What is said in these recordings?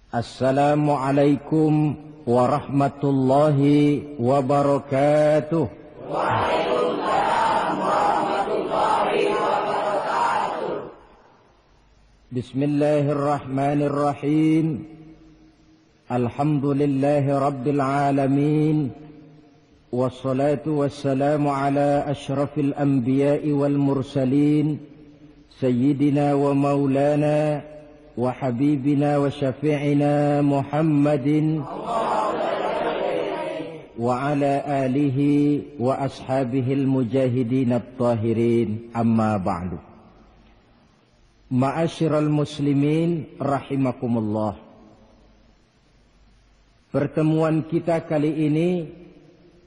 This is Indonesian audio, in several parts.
Assalamualaikum warahmatullahi wabarakatuh. Waalaikumsalam warahmatullahi wabarakatuh. Bismillahirrahmanirrahim. Alhamdulillahi rabbil alamin. Wassalatu wassalamu ala ashrafil anbiya'i wal mursalin. Sayyidina wa maulana wa habibina wa syafi'ina Muhammadin wa ala alihi wa ashabihil mujahidin at-tahirin, amma ba'du. Ma'asyiral muslimin rahimakumullah. Pertemuan kita kali ini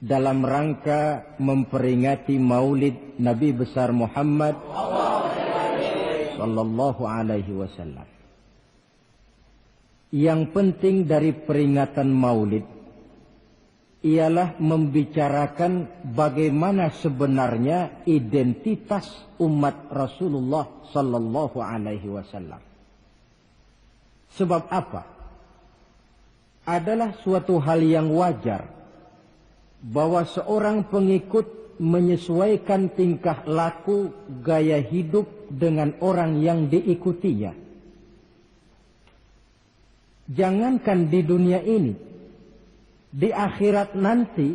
dalam rangka memperingati Maulid Nabi besar Muhammad sallallahu alaihi wasallam. Yang penting dari peringatan Maulid ialah membicarakan bagaimana sebenarnya identitas umat Rasulullah sallallahu alaihi wasallam. Sebab apa? Adalah suatu hal yang wajar bahwa seorang pengikut menyesuaikan tingkah laku, gaya hidup dengan orang yang diikutinya. Jangankan di dunia ini, di akhirat nanti,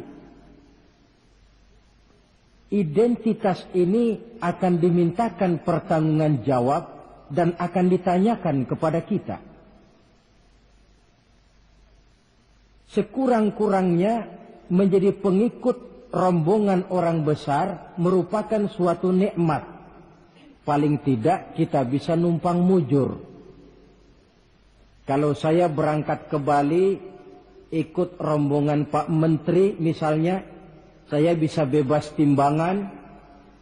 identitas ini akan dimintakan pertanggunggan jawab dan akan ditanyakan kepada kita. Sekurang-kurangnya menjadi pengikut rombongan orang besar merupakan suatu nikmat. Paling tidak kita bisa numpang mujur. Kalau saya berangkat ke Bali ikut rombongan Pak Menteri misalnya, saya bisa bebas timbangan,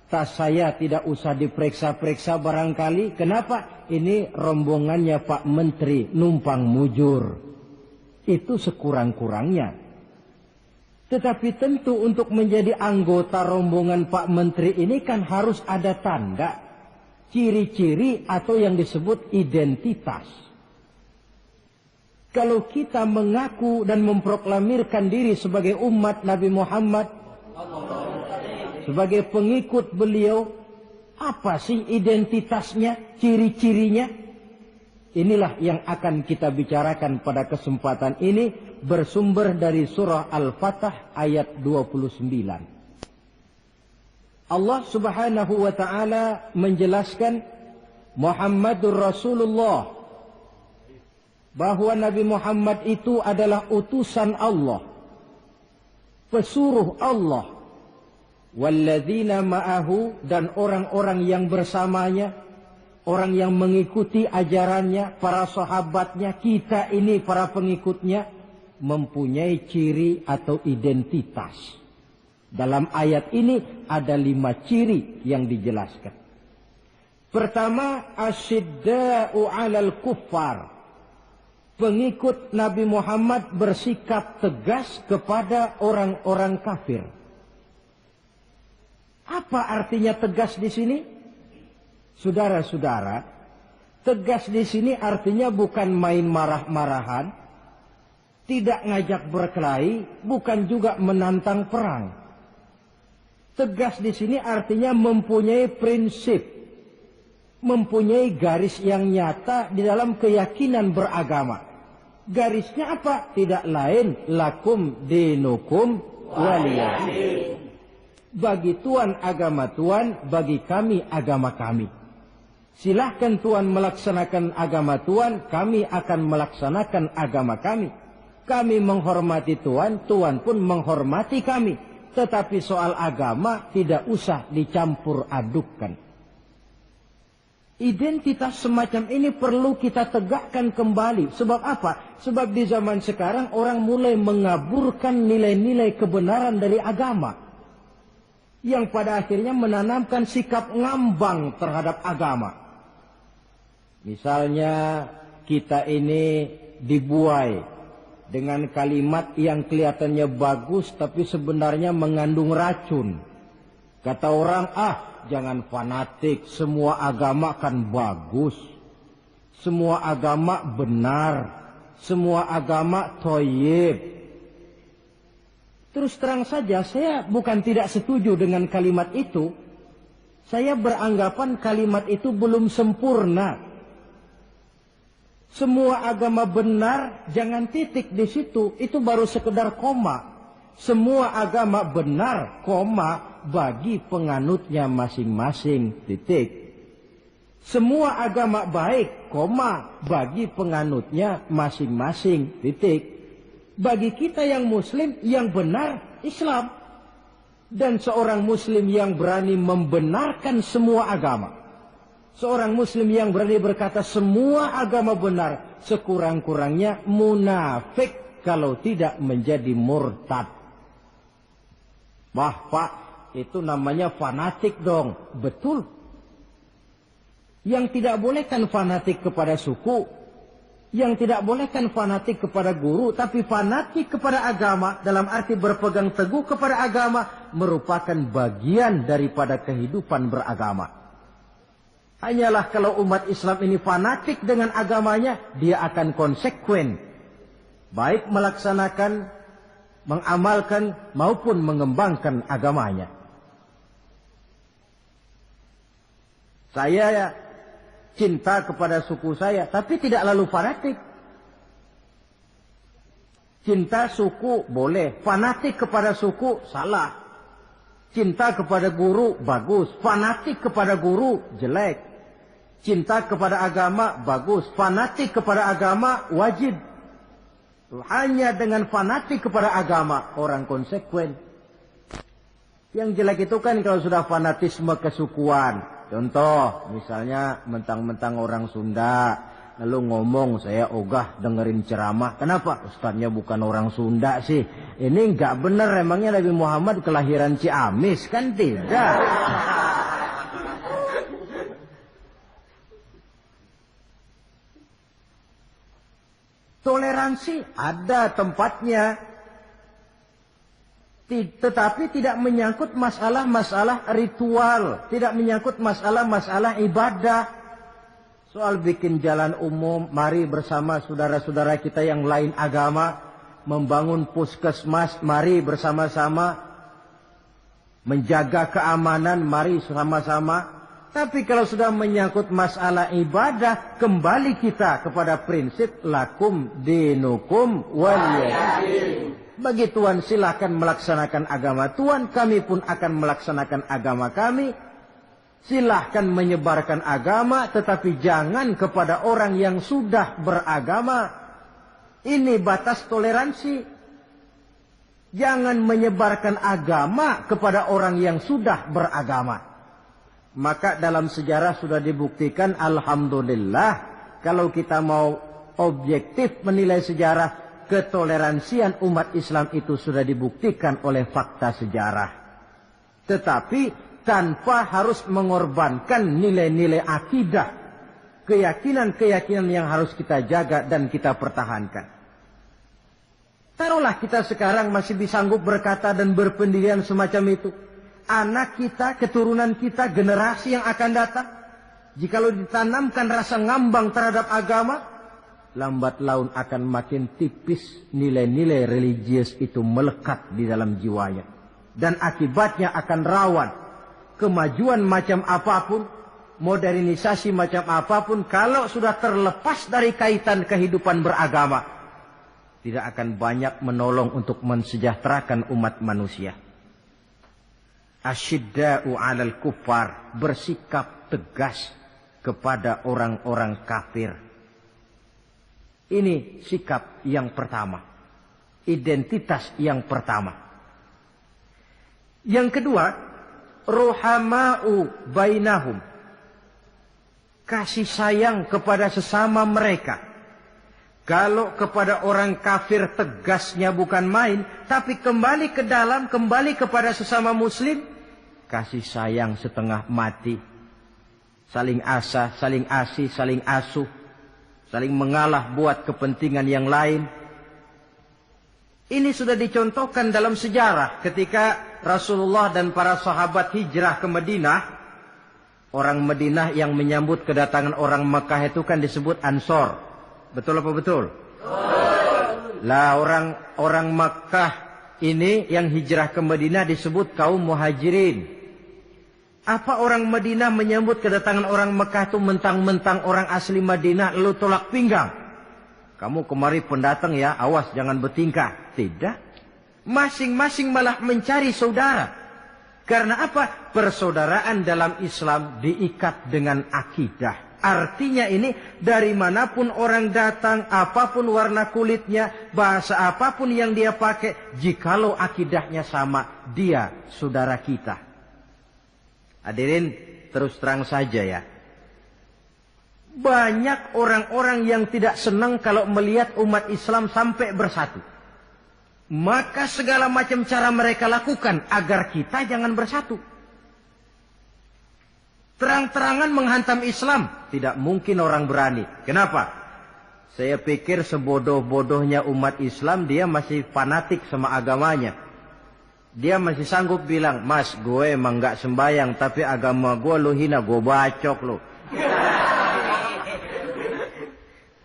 tas saya tidak usah diperiksa-periksa barangkali. Kenapa? Ini rombongannya Pak Menteri, numpang mujur. Itu sekurang-kurangnya. Tetapi tentu untuk menjadi anggota rombongan Pak Menteri ini kan harus ada tanda, ciri-ciri atau yang disebut identitas. Kalau kita mengaku dan memproklamirkan diri sebagai umat Nabi Muhammad, sebagai pengikut beliau, apa sih identitasnya, ciri-cirinya? Inilah yang akan kita bicarakan pada kesempatan ini, bersumber dari surah Al-Fatah ayat 29. Allah Subhanahu wa taala menjelaskan Muhammadur Rasulullah, bahwa Nabi Muhammad itu adalah utusan Allah, pesuruh Allah, walladzina ma'ahu, dan orang-orang yang bersamanya, orang yang mengikuti ajarannya, para sahabatnya, kita ini para pengikutnya, mempunyai ciri atau identitas. Dalam ayat ini ada 5 ciri yang dijelaskan. Pertama, asyidda'u 'alal kuffar. Pengikut Nabi Muhammad bersikap tegas kepada orang-orang kafir. Apa artinya tegas di sini? Saudara-saudara, tegas di sini artinya bukan main marah-marahan, tidak ngajak berkelahi, bukan juga menantang perang. Tegas di sini artinya mempunyai prinsip, mempunyai garis yang nyata di dalam keyakinan beragama. Garisnya apa? Tidak lain, lakum dinukum waliyadin. Bagi Tuhan agama Tuhan, bagi kami agama kami. Silahkan Tuhan melaksanakan agama Tuhan, kami akan melaksanakan agama kami. Kami menghormati Tuhan, Tuhan pun menghormati kami. Tetapi soal agama tidak usah dicampur adukkan. Identitas semacam ini perlu kita tegakkan kembali. Sebab apa? Sebab di zaman sekarang orang mulai mengaburkan nilai-nilai kebenaran dari agama, yang pada akhirnya menanamkan sikap ngambang terhadap agama. Misalnya kita ini dibuai dengan kalimat yang kelihatannya bagus tapi sebenarnya mengandung racun. Kata orang, jangan fanatik, semua agama kan bagus, semua agama benar, semua agama thayyib. Terus terang saja, saya bukan tidak setuju dengan kalimat itu. Saya beranggapan kalimat itu belum sempurna. Semua agama benar, jangan titik di situ. Itu baru sekedar koma. Semua agama benar, koma, bagi penganutnya masing-masing, titik. Semua agama baik, koma, bagi penganutnya masing-masing, titik. Bagi kita yang muslim, yang benar, Islam. Dan seorang muslim yang berani membenarkan semua agama. Seorang muslim yang berani berkata semua agama benar, sekurang-kurangnya munafik kalau tidak menjadi murtad. Wah Pak, itu namanya fanatik dong. Betul. Yang tidak boleh kan fanatik kepada suku. Yang tidak boleh kan fanatik kepada guru. Tapi fanatik kepada agama, dalam arti berpegang teguh kepada agama, merupakan bagian daripada kehidupan beragama. Hanyalah kalau umat Islam ini fanatik dengan agamanya, dia akan konsekuen. Baik melaksanakan, mengamalkan, maupun mengembangkan agamanya. Saya cinta kepada suku saya, tapi tidak lalu fanatik. Cinta suku boleh, fanatik kepada suku salah. Cinta kepada guru bagus, fanatik kepada guru jelek. Cinta kepada agama bagus, fanatik kepada agama wajib. Hanya dengan fanatik kepada agama orang konsekuen. Yang jelek itu kan kalau sudah fanatisme kesukuan. Contoh, misalnya mentang-mentang orang Sunda, lalu ngomong, saya ogah dengerin ceramah. Kenapa? Ustadznya bukan orang Sunda sih. Ini nggak benar, emangnya Nabi Muhammad kelahiran Ciamis? Kan tidak. Toleransi ada tempatnya. Tetapi tidak menyangkut masalah-masalah ritual. Tidak menyangkut masalah-masalah ibadah. Soal bikin jalan umum, mari bersama saudara-saudara kita yang lain agama. Membangun puskesmas, mari bersama-sama. Menjaga keamanan, mari sama-sama. Tapi kalau sudah menyangkut masalah ibadah, kembali kita kepada prinsip lakum dinukum waliyadin. Bagi Tuhan silakan melaksanakan agama Tuhan, kami pun akan melaksanakan agama kami. Silahkan menyebarkan agama, tetapi jangan kepada orang yang sudah beragama. Ini batas toleransi. Jangan menyebarkan agama kepada orang yang sudah beragama. Maka dalam sejarah sudah dibuktikan, alhamdulillah, kalau kita mau objektif menilai sejarah, ketoleransian umat Islam itu sudah dibuktikan oleh fakta sejarah. Tetapi tanpa harus mengorbankan nilai-nilai akidah, keyakinan-keyakinan yang harus kita jaga dan kita pertahankan. Taruhlah kita sekarang masih sanggup berkata dan berpendirian semacam itu. Anak kita, keturunan kita, generasi yang akan datang, jikalau ditanamkan rasa ngambang terhadap agama, lambat laun akan makin tipis nilai-nilai religius itu melekat di dalam jiwanya. Dan akibatnya akan rawan. Kemajuan macam apapun, modernisasi macam apapun, kalau sudah terlepas dari kaitan kehidupan beragama, tidak akan banyak menolong untuk mensejahterakan umat manusia. Asyidda'u 'alal kuffar, bersikap tegas kepada orang-orang kafir. Ini sikap yang pertama. Identitas yang pertama. Yang kedua, ruhama'u bainahum. Kasih sayang kepada sesama mereka. Kalau kepada orang kafir tegasnya bukan main, tapi kembali ke dalam, kembali kepada sesama muslim, kasih sayang setengah mati. Saling asah, saling asih, saling asuh. Saling mengalah buat kepentingan yang lain. Ini sudah dicontohkan dalam sejarah ketika Rasulullah dan para sahabat hijrah ke Madinah. Orang Madinah yang menyambut kedatangan orang Mekah itu kan disebut Ansor. Betul apa betul? Lah orang Makkah ini yang hijrah ke Madinah disebut kaum muhajirin. Apa orang Madinah menyambut kedatangan orang Makkah itu mentang-mentang orang asli Madinah lalu tolak pinggang? Kamu kemari pendatang ya, awas jangan bertingkah. Tidak. Masing-masing malah mencari saudara. Karena apa? Persaudaraan dalam Islam diikat dengan akidah. Artinya ini dari manapun orang datang, apapun warna kulitnya, bahasa apapun yang dia pakai, jikalau akidahnya sama, dia saudara kita. Hadirin, terus terang saja ya. Banyak orang-orang yang tidak senang kalau melihat umat Islam sampai bersatu. Maka segala macam cara mereka lakukan agar kita jangan bersatu. Terang-terangan menghantam Islam. Tidak mungkin orang berani. Kenapa? Saya pikir sebodoh-bodohnya umat Islam dia masih fanatik sama agamanya. Dia masih sanggup bilang, Mas gue emang gak sembayang tapi agama gue lu hina, gue bacok lu.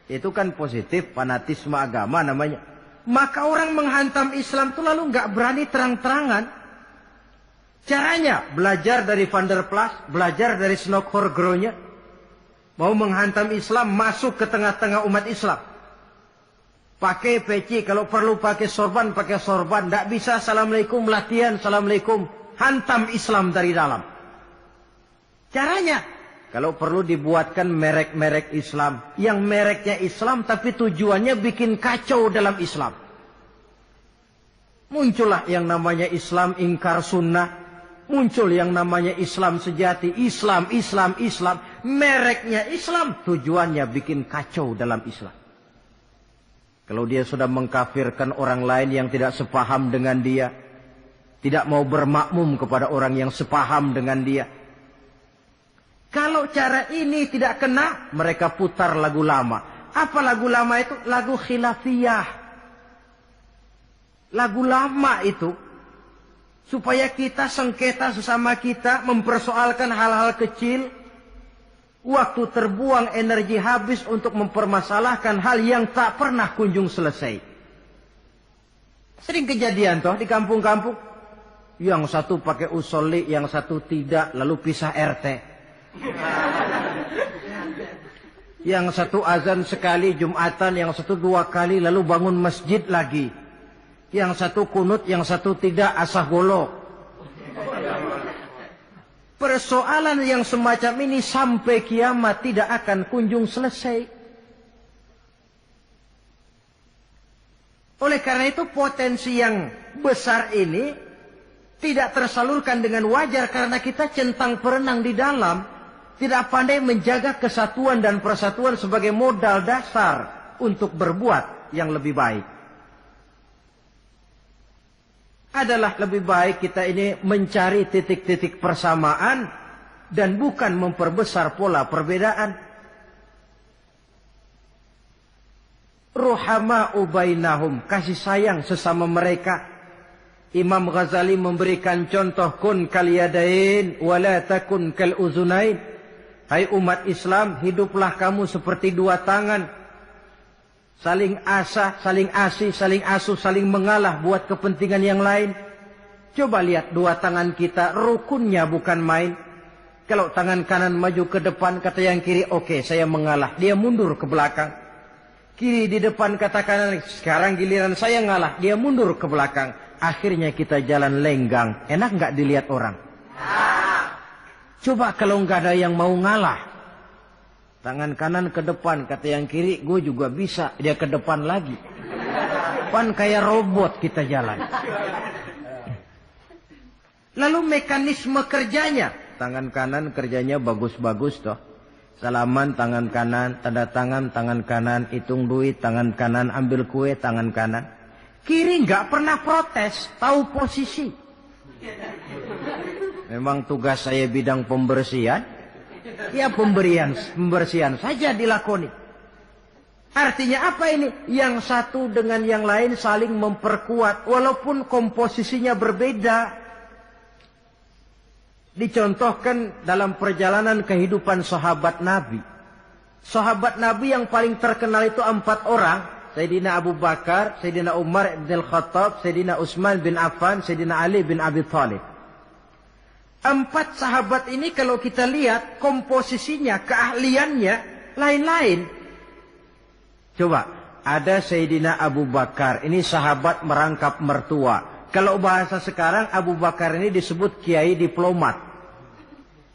Itu kan positif, fanatisme agama namanya. Maka orang menghantam Islam itu lalu gak berani terang-terangan. Caranya belajar dari Van der Plas, belajar dari Snokkhorgronya. Mau menghantam Islam, masuk ke tengah-tengah umat Islam. Pakai peci, kalau perlu pakai sorban, pakai sorban. Tidak bisa assalamualaikum, latihan, assalamualaikum. Hantam Islam dari dalam. Caranya, kalau perlu dibuatkan merek-merek Islam. Yang mereknya Islam, tapi tujuannya bikin kacau dalam Islam. Muncullah yang namanya Islam ingkar sunnah. Muncul yang namanya Islam sejati. Islam. Mereknya Islam. Tujuannya bikin kacau dalam Islam. Kalau dia sudah mengkafirkan orang lain yang tidak sepaham dengan dia. Tidak mau bermakmum kepada orang yang sepaham dengan dia. Kalau cara ini tidak kena, mereka putar lagu lama. Apa lagu lama itu? Lagu khilafiyah. Lagu lama itu. Supaya kita sengketa sesama kita, mempersoalkan hal-hal kecil. Waktu terbuang, energi habis untuk mempermasalahkan hal yang tak pernah kunjung selesai. Sering kejadian toh di kampung-kampung. Yang satu pakai usolli, yang satu tidak, lalu pisah RT. Yang satu azan sekali Jumatan, yang satu 2 kali, lalu bangun masjid lagi. Yang satu kunut, yang satu tidak, asah golok. Persoalan yang semacam ini sampai kiamat tidak akan kunjung selesai. Oleh karena itu potensi yang besar ini tidak tersalurkan dengan wajar karena kita centang perenang di dalam. Tidak pandai menjaga kesatuan dan persatuan sebagai modal dasar untuk berbuat yang lebih baik. Adalah lebih baik kita ini mencari titik-titik persamaan dan bukan memperbesar pola perbedaan. Ruhama'u bainahum, kasih sayang sesama mereka. Imam Ghazali memberikan contoh kun kal yadain wala takun kal uzunain. Hai umat Islam, hiduplah kamu seperti 2 tangan. Saling asah, saling asih, saling asuh, saling mengalah buat kepentingan yang lain. Coba lihat 2 tangan kita, rukunnya bukan main. Kalau tangan kanan maju ke depan, kata yang kiri, oke, saya mengalah. Dia mundur ke belakang. Kiri di depan, kata kanan, sekarang giliran saya ngalah. Dia mundur ke belakang. Akhirnya kita jalan lenggang. Enak nggak dilihat orang? Coba kalau nggak ada yang mau ngalah. Tangan kanan ke depan, kata yang kiri, gue juga bisa. Dia ke depan lagi. Pan kayak robot kita jalan. Lalu mekanisme kerjanya. Tangan kanan kerjanya bagus-bagus toh. Salaman tangan kanan, tanda tangan tangan kanan, hitung duit tangan kanan, ambil kue tangan kanan. Kiri nggak pernah protes, tahu posisi. Memang tugas saya bidang pembersihan. Ya pembersihan saja dilakoni. Artinya apa ini? Yang satu dengan yang lain saling memperkuat. Walaupun komposisinya berbeda. Dicontohkan dalam perjalanan kehidupan sahabat Nabi. Sahabat Nabi yang paling terkenal itu 4 orang. Sayyidina Abu Bakar, Sayyidina Umar bin Khattab, Sayyidina Utsman bin Affan, Sayyidina Ali bin Abi Thalib. 4 sahabat ini kalau kita lihat komposisinya, keahliannya lain-lain. Coba, ada Sayyidina Abu Bakar, ini sahabat merangkap mertua. Kalau bahasa sekarang Abu Bakar ini disebut kiai diplomat.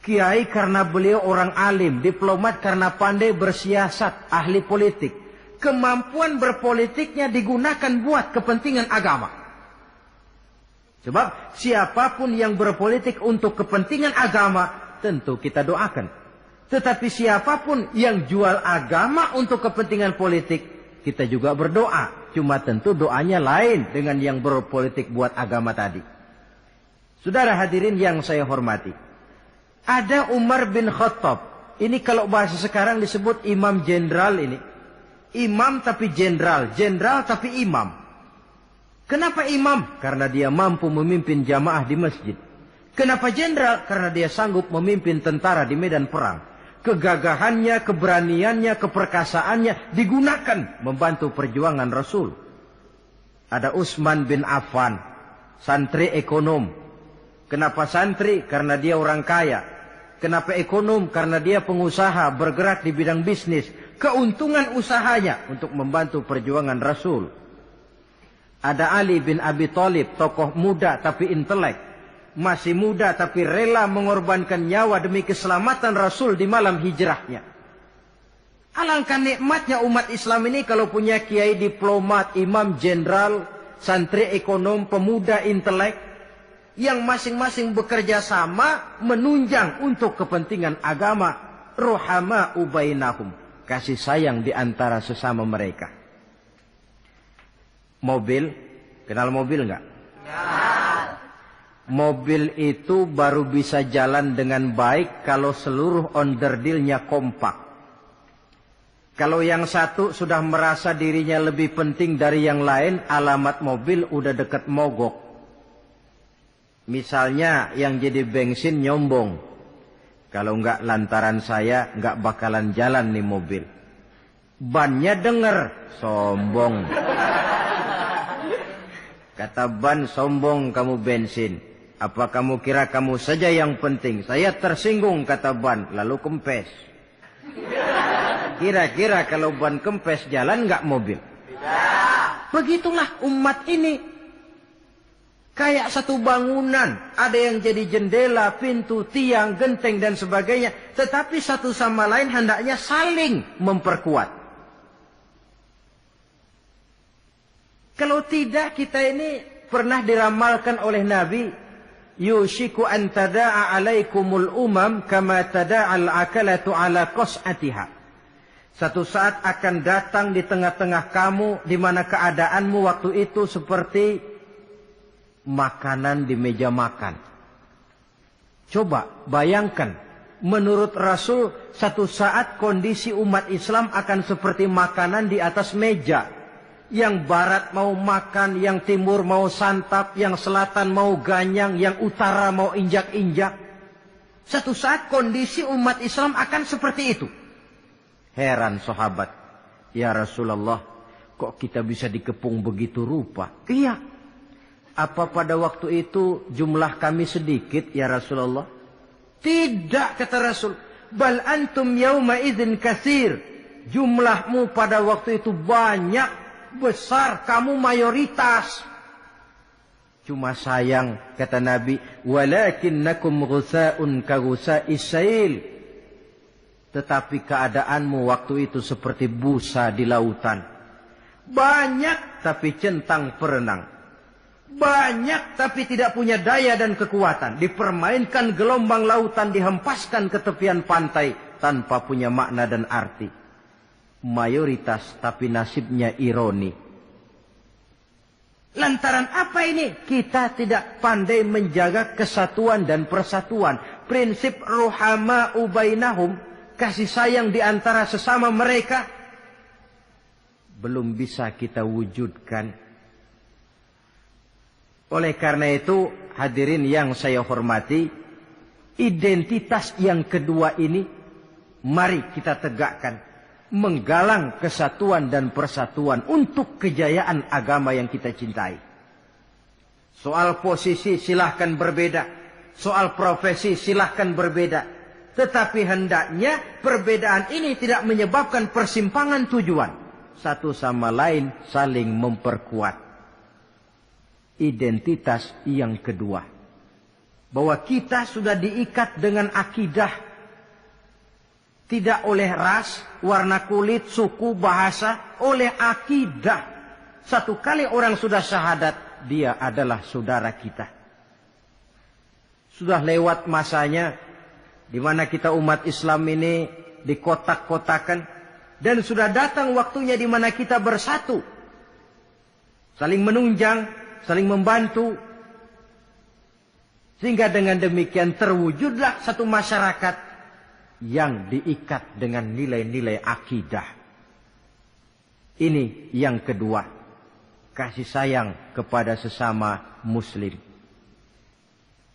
Kiai karena beliau orang alim, diplomat karena pandai bersiasat, ahli politik. Kemampuan berpolitiknya digunakan buat kepentingan agama. Sebab siapapun yang berpolitik untuk kepentingan agama, tentu kita doakan. Tetapi siapapun yang jual agama untuk kepentingan politik, kita juga berdoa. Cuma tentu doanya lain dengan yang berpolitik buat agama tadi. Saudara hadirin yang saya hormati. Ada Umar bin Khattab. Ini kalau bahasa sekarang disebut imam jenderal ini. Imam tapi jenderal, jenderal tapi imam. Kenapa imam? Karena dia mampu memimpin jamaah di masjid. Kenapa jenderal? Karena dia sanggup memimpin tentara di medan perang. Kegagahannya, keberaniannya, keperkasaannya digunakan membantu perjuangan Rasul. Ada Utsman bin Affan, santri ekonom. Kenapa santri? Karena dia orang kaya. Kenapa ekonom? Karena dia pengusaha bergerak di bidang bisnis. Keuntungan usahanya untuk membantu perjuangan Rasul. Ada Ali bin Abi Thalib, tokoh muda tapi intelek. Masih muda tapi rela mengorbankan nyawa demi keselamatan Rasul di malam hijrahnya. Alangkah nikmatnya umat Islam ini kalau punya kiai diplomat, imam jenderal, santri ekonom, pemuda intelek. Yang masing-masing bekerja sama menunjang untuk kepentingan agama. Ruhama ubainahum. Kasih sayang di antara sesama mereka. Mobil, kenal mobil enggak? Ya. Mobil itu baru bisa jalan dengan baik kalau seluruh onderdilnya kompak. Kalau yang satu sudah merasa dirinya lebih penting dari yang lain, alamat mobil udah dekat mogok. Misalnya yang jadi bensin nyombong. Kalau enggak lantaran saya, enggak bakalan jalan nih mobil. Bannya denger, sombong. Kata ban, sombong kamu bensin. Apa kamu kira kamu saja yang penting? Saya tersinggung, kata ban, lalu kempes. Kira-kira kalau ban kempes jalan enggak mobil? Begitulah umat ini. Kayak satu bangunan, ada yang jadi jendela, pintu, tiang, genteng dan sebagainya. Tetapi satu sama lain hendaknya saling memperkuat. Kalau tidak, kita ini pernah diramalkan oleh Nabi, yushiku an tada'a alaikumul umam kama tada'al akalatu ala qas'atiha. Satu saat akan datang di tengah-tengah kamu di mana keadaanmu waktu itu seperti makanan di meja makan. Coba bayangkan, menurut Rasul satu saat kondisi umat Islam akan seperti makanan di atas meja. Yang barat mau makan, yang timur mau santap, yang selatan mau ganyang, yang utara mau injak-injak. Satu saat kondisi umat Islam akan seperti itu. Heran sahabat, ya Rasulullah, kok kita bisa dikepung begitu rupa? Iya. Apa pada waktu itu jumlah kami sedikit ya Rasulullah? Tidak, kata Rasul. Bal antum yauma idzin katsir. Jumlahmu pada waktu itu banyak, besar, kamu mayoritas. Cuma sayang, kata Nabi, walakinnakum ghusaa'un ka ghusaa'is sail. Tetapi keadaanmu waktu itu seperti busa di lautan. Banyak tapi centang perenang. Banyak tapi tidak punya daya dan kekuatan. Dipermainkan gelombang lautan, dihempaskan ke tepian pantai tanpa punya makna dan arti. Mayoritas tapi nasibnya ironi. Lantaran apa ini? Kita tidak pandai menjaga kesatuan dan persatuan. Prinsip ruhama ubainahum, kasih sayang di antara sesama mereka, belum bisa kita wujudkan. Oleh karena itu, hadirin yang saya hormati, identitas yang kedua ini, mari kita tegakkan. menggalang kesatuan dan persatuan untuk kejayaan agama yang kita cintai. Soal posisi silahkan berbeda, soal profesi silahkan berbeda, tetapi hendaknya perbedaan ini tidak menyebabkan persimpangan tujuan. Satu sama lain saling memperkuat. Identitas yang kedua, bahwa kita sudah diikat dengan akidah, tidak oleh ras, warna kulit, suku, bahasa, oleh akidah. Satu kali orang sudah syahadat, dia adalah saudara kita. Sudah lewat masanya di mana kita umat Islam ini dikotak-kotakan, dan sudah datang waktunya di mana kita bersatu, saling menunjang, saling membantu, sehingga dengan demikian terwujudlah satu masyarakat yang diikat dengan nilai-nilai akidah. Ini yang kedua, kasih sayang kepada sesama muslim.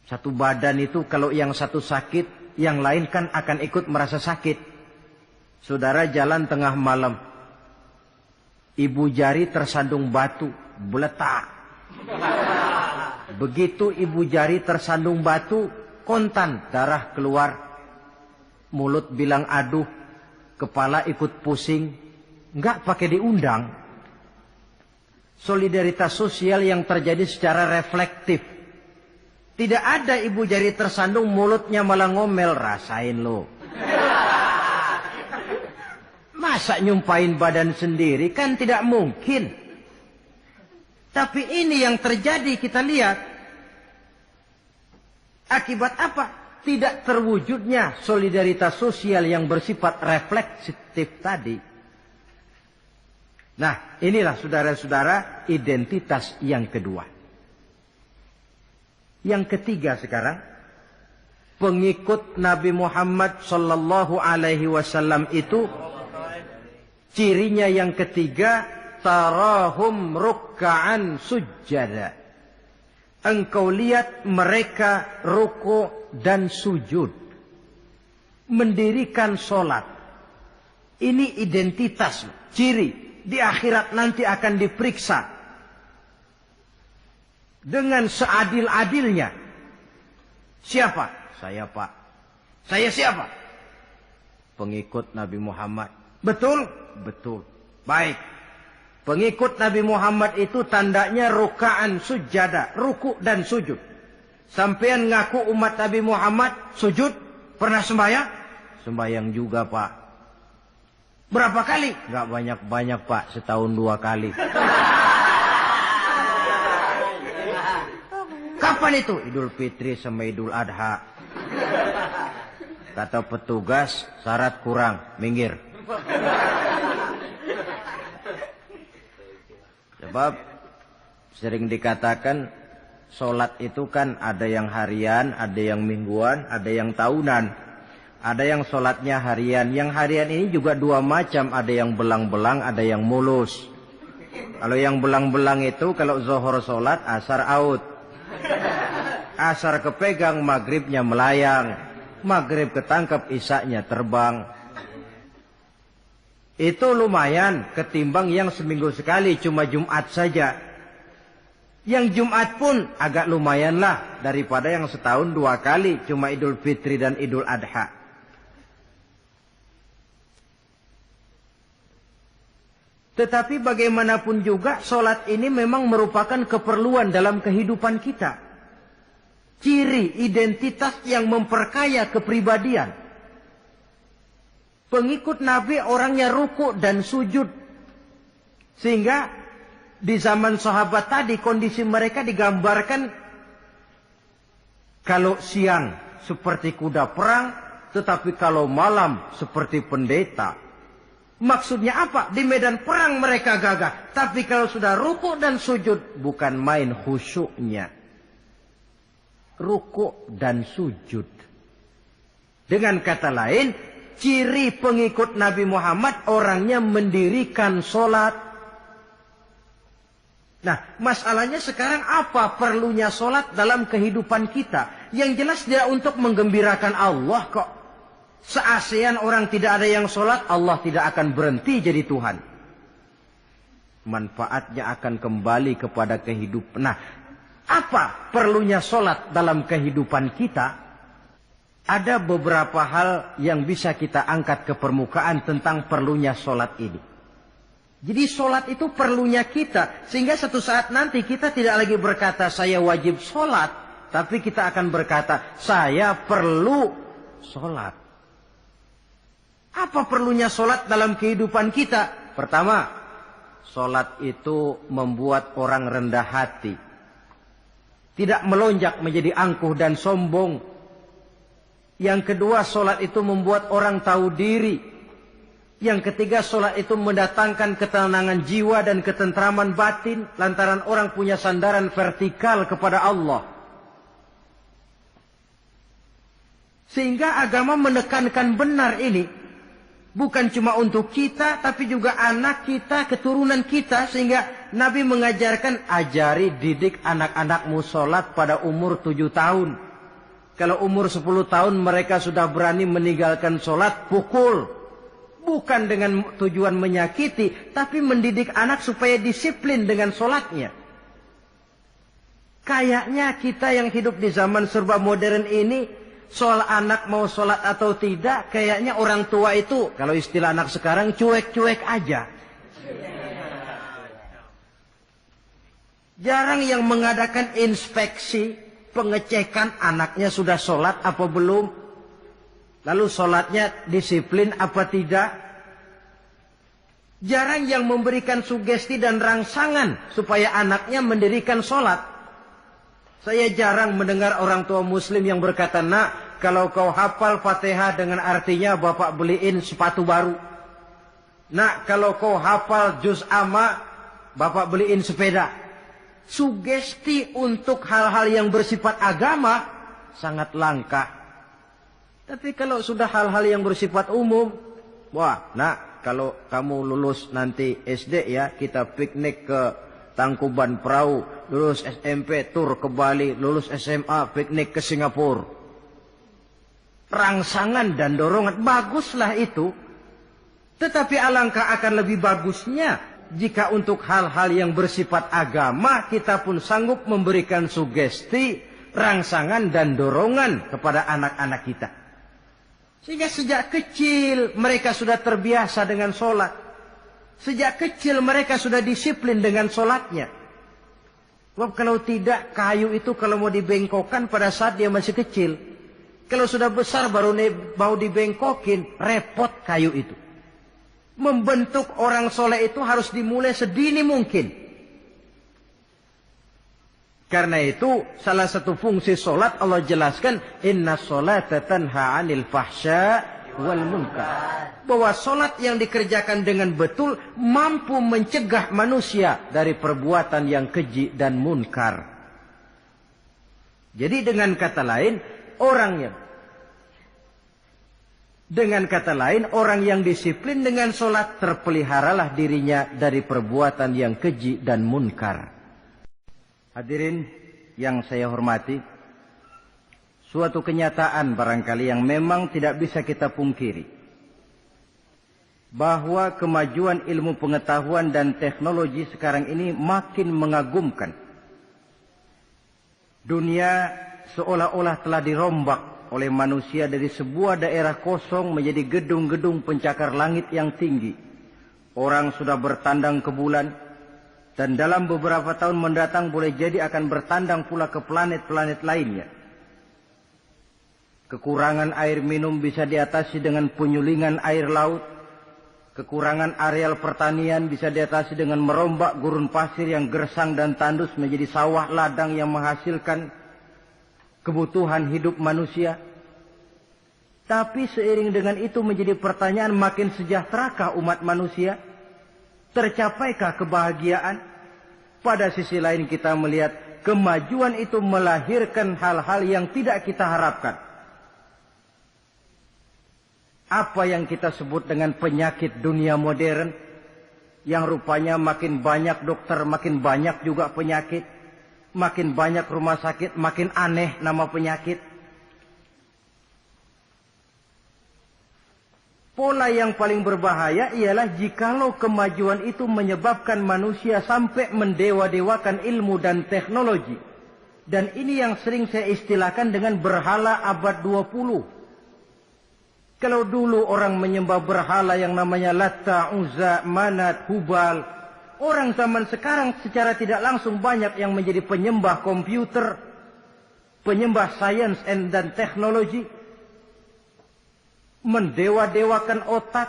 Satu badan itu kalau yang satu sakit, yang lain kan akan ikut merasa sakit. Saudara jalan tengah malam, ibu jari tersandung batu, beletak. Begitu ibu jari tersandung batu, kontan, darah keluar. Mulut bilang aduh, kepala ikut pusing. Enggak pakai diundang. Solidaritas sosial yang terjadi secara reflektif. Tidak ada ibu jari tersandung, mulutnya malah ngomel. Rasain lo. Masa nyumpain badan sendiri, kan tidak mungkin. Tapi ini yang terjadi, kita lihat. Akibat apa? Tidak terwujudnya solidaritas sosial yang bersifat refleksif tadi. Nah, inilah saudara-saudara identitas yang kedua. Yang ketiga sekarang, pengikut Nabi Muhammad sallallahu alaihi wasallam itu cirinya yang ketiga, tarahum rukka'an sujjada. Engkau lihat mereka ruku dan sujud, mendirikan solat. Ini identitas, ciri. Di akhirat nanti akan diperiksa dengan seadil-adilnya. Siapa? Saya, Pak. Saya siapa? Pengikut Nabi Muhammad. Betul? Betul. Baik. Pengikut Nabi Muhammad itu tandanya ruka'an sujada, ruku dan sujud. Sampean ngaku umat Nabi Muhammad, sujud? Pernah sembahyang? Sembahyang juga, Pak. Berapa kali? Enggak banyak-banyak, Pak. Setahun 2 kali. Kapan itu? Idul Fitri sama Idul Adha. Kata petugas, syarat kurang, minggir. Sebab sering dikatakan sholat itu kan ada yang harian, ada yang mingguan, ada yang tahunan. Ada yang sholatnya harian. Yang harian ini juga 2 macam. Ada yang belang-belang, ada yang mulus. Kalau yang belang-belang itu kalau zuhur sholat, asar out. Asar kepegang, maghribnya melayang. Maghrib ketangkep, isaknya terbang. Itu lumayan ketimbang yang seminggu sekali cuma Jumat saja. Yang Jumat pun agak lumayan lah daripada yang setahun 2 kali cuma Idul Fitri dan Idul Adha. Tetapi bagaimanapun juga sholat ini memang merupakan keperluan dalam kehidupan kita. Ciri identitas yang memperkaya kepribadian. Pengikut Nabi orangnya ruku dan sujud. Sehingga di zaman sahabat tadi kondisi mereka digambarkan kalau siang seperti kuda perang, tetapi kalau malam seperti pendeta. Maksudnya apa? Di medan perang mereka gagah. Tapi kalau sudah ruku dan sujud, bukan main khusyuknya. Ruku dan sujud. Dengan kata lain, ciri pengikut Nabi Muhammad orangnya mendirikan sholat. Nah, masalahnya sekarang apa perlunya sholat dalam kehidupan kita? Yang jelas dia untuk menggembirakan Allah kok. Se-ASEAN orang tidak ada yang sholat, Allah tidak akan berhenti jadi Tuhan. Manfaatnya akan kembali kepada kehidupan. Nah, apa perlunya sholat dalam kehidupan kita? Ada beberapa hal yang bisa kita angkat ke permukaan tentang perlunya sholat ini. Jadi sholat itu perlunya kita. Sehingga satu saat nanti kita tidak lagi berkata saya wajib sholat. Tapi kita akan berkata saya perlu sholat. Apa perlunya sholat dalam kehidupan kita? Pertama, sholat itu membuat orang rendah hati. Tidak melonjak menjadi angkuh dan sombong. Yang kedua, sholat itu membuat orang tahu diri. Yang ketiga, sholat itu mendatangkan ketenangan jiwa dan ketentraman batin. Lantaran orang punya sandaran vertikal kepada Allah. Sehingga agama menekankan benar ini. Bukan cuma untuk kita, tapi juga anak kita, keturunan kita. Sehingga Nabi mengajarkan, ajari didik anak-anakmu sholat pada umur 7 tahun. Kalau umur 10 tahun mereka sudah berani meninggalkan sholat, pukul. Bukan dengan tujuan menyakiti, tapi mendidik anak supaya disiplin dengan sholatnya. Kayaknya kita yang hidup di zaman serba modern ini, soal anak mau sholat atau tidak, kayaknya orang tua itu, kalau istilah anak sekarang, cuek-cuek aja. Jarang yang mengadakan inspeksi, pengecekan anaknya sudah sholat apa belum. Lalu sholatnya disiplin apa tidak. Jarang yang memberikan sugesti dan rangsangan supaya anaknya mendirikan sholat. Saya jarang mendengar orang tua muslim yang berkata, nak, kalau kau hafal Fatihah dengan artinya bapak beliin sepatu baru. Nak, kalau kau hafal juz amma, bapak beliin sepeda. Sugesti untuk hal-hal yang bersifat agama sangat langka. Tapi kalau sudah hal-hal yang bersifat umum, wah, nak, kalau kamu lulus nanti SD ya, kita piknik ke Tangkuban Perahu, lulus SMP tur ke Bali, lulus SMA piknik ke Singapura. Rangsangan dan dorongan, baguslah itu. Tetapi alangkah akan lebih bagusnya jika untuk hal-hal yang bersifat agama kita pun sanggup memberikan sugesti, rangsangan dan dorongan kepada anak-anak kita. Sehingga sejak kecil mereka sudah terbiasa dengan sholat. Sejak kecil mereka sudah disiplin dengan sholatnya. Sebab kalau tidak, kayu itu kalau mau dibengkokkan pada saat dia masih kecil. Kalau sudah besar baru mau dibengkokin, repot kayu itu. Membentuk orang soleh itu harus dimulai sedini mungkin. Karena itu salah satu fungsi solat Allah jelaskan, inna sholata tanha 'anil fahsya wal munkar. Bahwa solat yang dikerjakan dengan betul mampu mencegah manusia dari perbuatan yang keji dan munkar. Jadi dengan kata lain, orang yang disiplin dengan sholat terpeliharalah dirinya dari perbuatan yang keji dan munkar. Hadirin yang saya hormati, suatu kenyataan barangkali yang memang tidak bisa kita pungkiri, bahwa kemajuan ilmu pengetahuan dan teknologi sekarang ini makin mengagumkan. Dunia seolah-olah telah dirombak oleh manusia dari sebuah daerah kosong menjadi gedung-gedung pencakar langit yang tinggi. Orang sudah bertandang ke bulan, dan dalam beberapa tahun mendatang boleh jadi akan bertandang pula ke planet-planet lainnya. Kekurangan air minum bisa diatasi dengan penyulingan air laut. Kekurangan areal pertanian bisa diatasi dengan merombak gurun pasir yang gersang dan tandus menjadi sawah ladang yang menghasilkan kebutuhan hidup manusia. Tapi seiring dengan itu menjadi pertanyaan, makin sejahterakah umat manusia? Tercapaikah kebahagiaan? Pada sisi lain kita melihat kemajuan itu melahirkan hal-hal yang tidak kita harapkan. Apa yang kita sebut dengan penyakit dunia modern, yang rupanya makin banyak dokter, makin banyak juga penyakit, makin banyak rumah sakit, makin aneh nama penyakit. Pola yang paling berbahaya ialah jikalau kemajuan itu menyebabkan manusia sampai mendewa-dewakan ilmu dan teknologi. Dan ini yang sering saya istilahkan dengan berhala abad 20. Kalau dulu orang menyembah berhala yang namanya Latta, Uzza, Manat, Hubal, orang zaman sekarang secara tidak langsung banyak yang menjadi penyembah komputer, penyembah sains dan teknologi, mendewa-dewakan otak,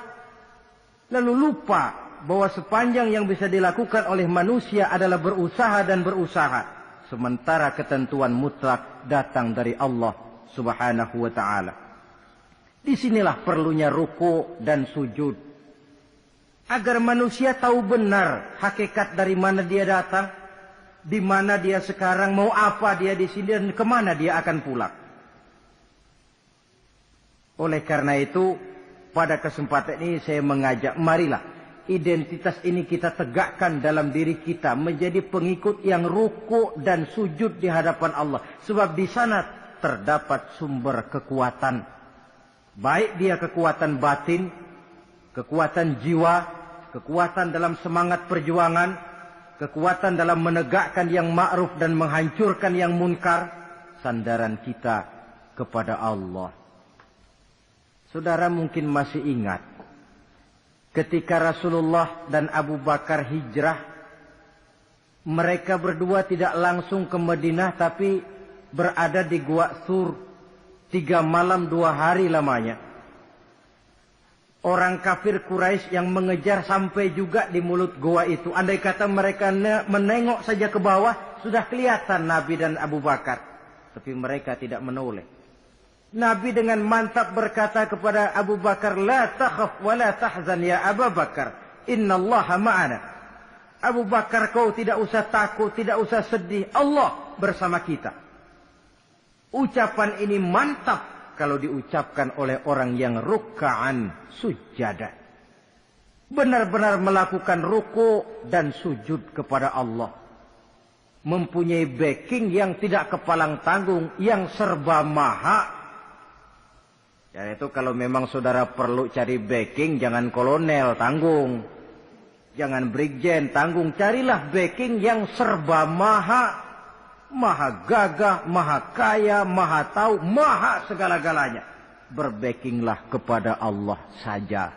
lalu lupa bahwa sepanjang yang bisa dilakukan oleh manusia adalah berusaha dan berusaha. Sementara ketentuan mutlak datang dari Allah Subhanahu wa ta'ala. Disinilah perlunya ruku dan sujud. Agar manusia tahu benar hakikat dari mana dia datang, di mana dia sekarang, mau apa dia di sini, dan kemana dia akan pulang. Oleh karena itu, pada kesempatan ini saya mengajak, marilah identitas ini kita tegakkan dalam diri kita, menjadi pengikut yang ruku dan sujud di hadapan Allah. Sebab di sana terdapat sumber kekuatan. Baik dia kekuatan batin, kekuatan jiwa, kekuatan dalam semangat perjuangan, kekuatan dalam menegakkan yang ma'ruf dan menghancurkan yang munkar. Sandaran kita kepada Allah. Saudara mungkin masih ingat ketika Rasulullah dan Abu Bakar hijrah, mereka berdua tidak langsung ke Madinah tapi berada di Gua Thur 3 malam 2 hari lamanya. Orang kafir Quraisy yang mengejar sampai juga di mulut gua itu. Andai kata mereka menengok saja ke bawah, sudah kelihatan Nabi dan Abu Bakar. Tapi mereka tidak menoleh. Nabi dengan mantap berkata kepada Abu Bakar, "La takhaf wa la tahzan ya Abu Bakar, innallaha ma'ana." Abu Bakar, kau tidak usah takut, tidak usah sedih, Allah bersama kita. Ucapan ini mantap kalau diucapkan oleh orang yang ruk'an sujada. Benar-benar melakukan ruku dan sujud kepada Allah. Mempunyai backing yang tidak kepalang tanggung, yang serba maha. Ya itu kalau memang saudara perlu cari backing, jangan kolonel tanggung. Jangan brigjen tanggung, carilah backing yang serba maha. Maha gagah, maha kaya, maha tahu, maha segala-galanya. Berbackinglah kepada Allah saja.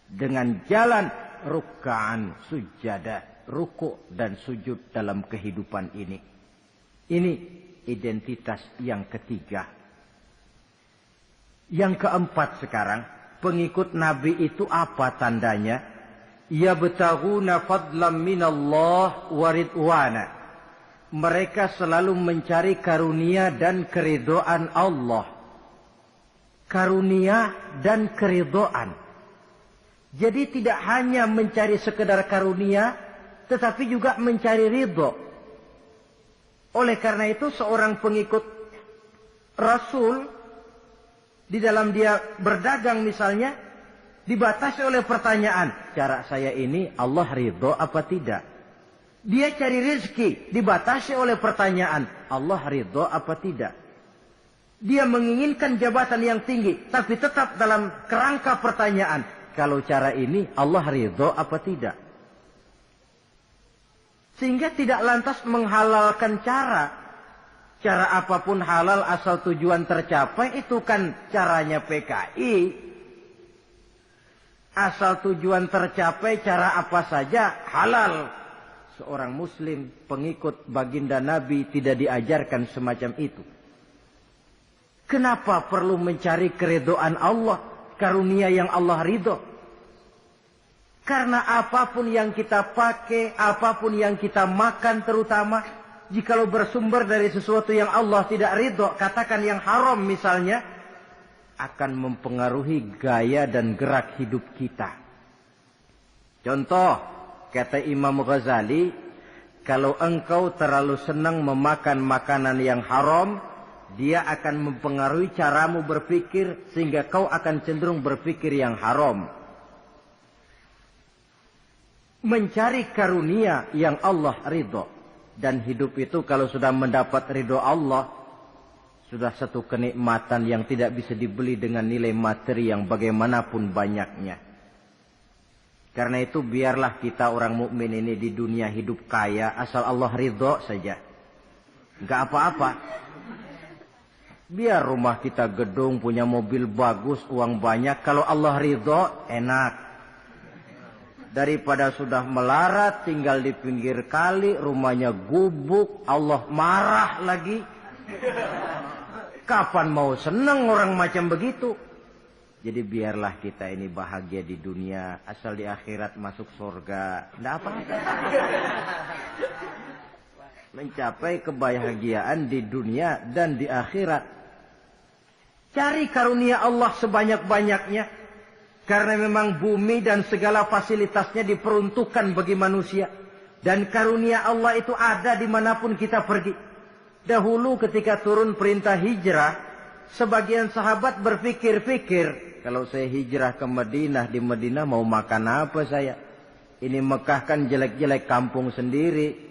Dengan jalan ruk'an sujada, ruku' dan sujud dalam kehidupan ini. Ini identitas yang ketiga. Yang keempat sekarang, pengikut Nabi itu apa tandanya? Yabtaghuna fadlan minallah wa ridwana. Mereka selalu mencari karunia dan keridhaan Allah. Karunia dan keridhaan. Jadi tidak hanya mencari sekedar karunia, tetapi juga mencari ridho. Oleh karena itu seorang pengikut Rasul, di dalam dia berdagang misalnya, dibatasi oleh pertanyaan, cara saya ini Allah ridho apa tidak? Dia cari rezeki, dibatasi oleh pertanyaan, Allah ridho apa tidak? Dia menginginkan jabatan yang tinggi, tapi tetap dalam kerangka pertanyaan, kalau cara ini Allah ridho apa tidak? Sehingga tidak lantas menghalalkan cara. Cara apapun halal asal tujuan tercapai, itu kan caranya PKI. Asal tujuan tercapai, cara apa saja halal. Seorang muslim pengikut baginda Nabi tidak diajarkan semacam itu. Kenapa perlu mencari keridhaan Allah, karunia yang Allah ridho? Karena apapun yang kita pakai, apapun yang kita makan terutama, jikalau bersumber dari sesuatu yang Allah tidak ridho, katakan yang haram misalnya, akan mempengaruhi gaya dan gerak hidup kita. Contoh, kata Imam Ghazali, kalau engkau terlalu senang memakan makanan yang haram, dia akan mempengaruhi caramu berpikir, sehingga kau akan cenderung berpikir yang haram. Mencari karunia yang Allah ridho. Dan hidup itu kalau sudah mendapat ridho Allah, Sudah satu kenikmatan yang tidak bisa dibeli dengan nilai materi yang bagaimanapun banyaknya. Karena itu biarlah kita orang mukmin ini di dunia hidup kaya asal Allah ridho saja. Enggak apa-apa. Biar rumah kita gedung, punya mobil bagus, uang banyak. Kalau Allah ridho, enak. Daripada sudah melarat, tinggal di pinggir kali, rumahnya gubuk, Allah marah lagi. Kapan mau senang orang macam begitu? Jadi biarlah kita ini bahagia di dunia, asal di akhirat masuk surga. Tidak apa-apa. Mencapai kebahagiaan di dunia dan di akhirat. Cari karunia Allah sebanyak-banyaknya. Karena memang bumi dan segala fasilitasnya diperuntukkan bagi manusia. Dan karunia Allah itu ada dimanapun kita pergi. Dahulu ketika turun perintah hijrah, sebagian sahabat berpikir-pikir, kalau saya hijrah ke Madinah, di Madinah mau makan apa saya? Ini Mekah kan jelek-jelek kampung sendiri.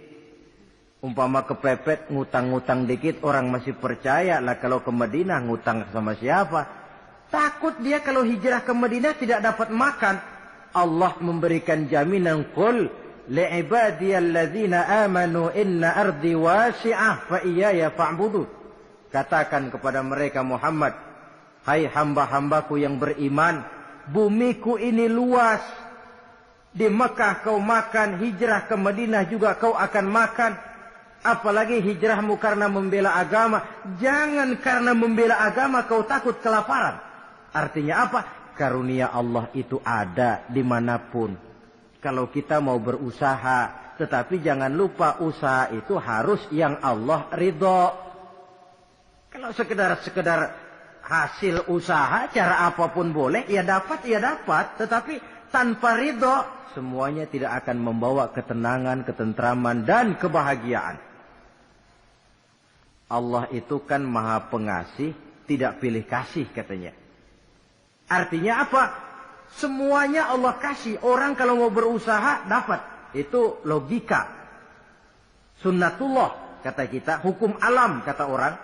Umpama kepepet, ngutang-ngutang dikit, orang masih percaya lah. Kalau ke Madinah, ngutang sama siapa? Takut dia kalau hijrah ke Madinah tidak dapat makan. Allah memberikan jaminan, qul li'ibadiyalladzina amanu inna ardi wasi'ah fa iyaya fa'budu. Katakan kepada mereka Muhammad, hai hamba-hambaku yang beriman, bumiku ini luas. Di Mekah kau makan, hijrah ke Madinah juga kau akan makan. Apalagi hijrahmu karena membela agama. Jangan karena membela agama kau takut kelaparan. Artinya apa? Karunia Allah itu ada dimanapun. Kalau kita mau berusaha, tetapi jangan lupa usaha itu harus yang Allah ridho. Kalau sekedar hasil usaha, cara apapun boleh, ya dapat. Tetapi tanpa ridho, semuanya tidak akan membawa ketenangan, ketentraman, dan kebahagiaan. Allah itu kan maha pengasih, tidak pilih kasih katanya. Artinya apa? Semuanya Allah kasih. Orang kalau mau berusaha dapat. Itu logika. Sunnatullah kata kita. Hukum alam kata orang.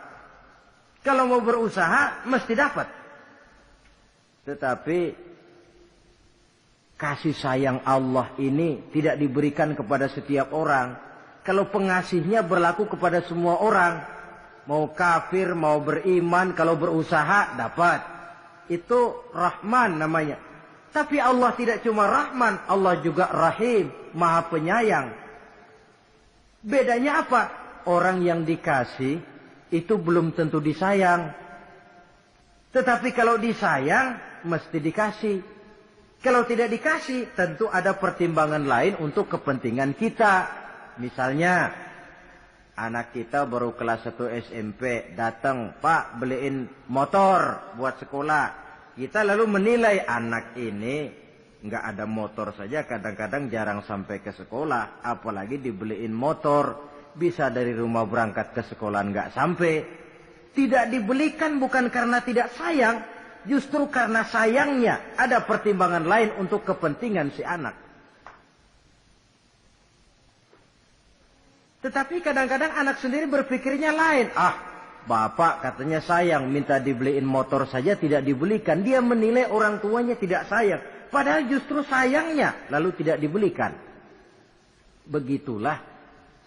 Kalau mau berusaha mesti dapat. Tetapi kasih sayang Allah ini tidak diberikan kepada setiap orang. Kalau pengasihnya berlaku kepada semua orang. Mau kafir, mau beriman, kalau berusaha dapat. Itu Rahman namanya. Tapi Allah tidak cuma Rahman, Allah juga Rahim, Maha Penyayang. Bedanya apa? Orang yang dikasih itu belum tentu disayang. Tetapi kalau disayang, mesti dikasih. Kalau tidak dikasih, tentu ada pertimbangan lain untuk kepentingan kita. Misalnya, anak kita baru kelas 1 SMP, datang, Pak beliin motor buat sekolah. Kita lalu menilai anak ini nggak ada motor saja, kadang-kadang jarang sampai ke sekolah. Apalagi dibeliin motor, bisa dari rumah berangkat ke sekolah nggak sampai. Tidak dibelikan bukan karena tidak sayang, justru karena sayangnya ada pertimbangan lain untuk kepentingan si anak. Tetapi kadang-kadang anak sendiri berpikirnya lain. Bapak katanya sayang, minta dibeliin motor saja tidak dibelikan. Dia menilai orang tuanya tidak sayang. Padahal justru sayangnya lalu tidak dibelikan. Begitulah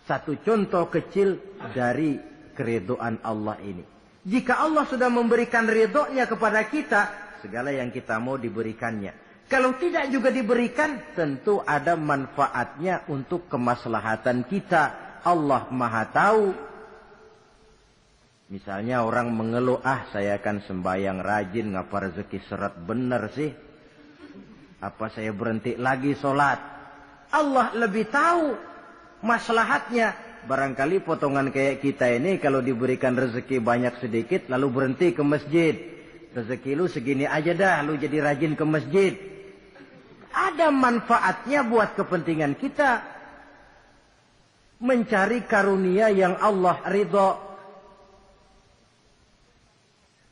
satu contoh kecil dari keridhaan Allah ini. Jika Allah sudah memberikan ridhonya kepada kita, segala yang kita mau diberikannya. Kalau tidak juga diberikan, tentu ada manfaatnya untuk kemaslahatan kita. Allah Maha tahu. Misalnya orang mengeluh, saya akan sembahyang rajin, ngapa rezeki seret bener sih? Apa saya berhenti lagi sholat? Allah lebih tahu maslahatnya. Barangkali potongan kayak kita ini kalau diberikan rezeki banyak sedikit, lalu berhenti ke masjid. Rezeki lu segini aja dah, lu jadi rajin ke masjid. Ada manfaatnya buat kepentingan kita. Mencari karunia yang Allah ridho.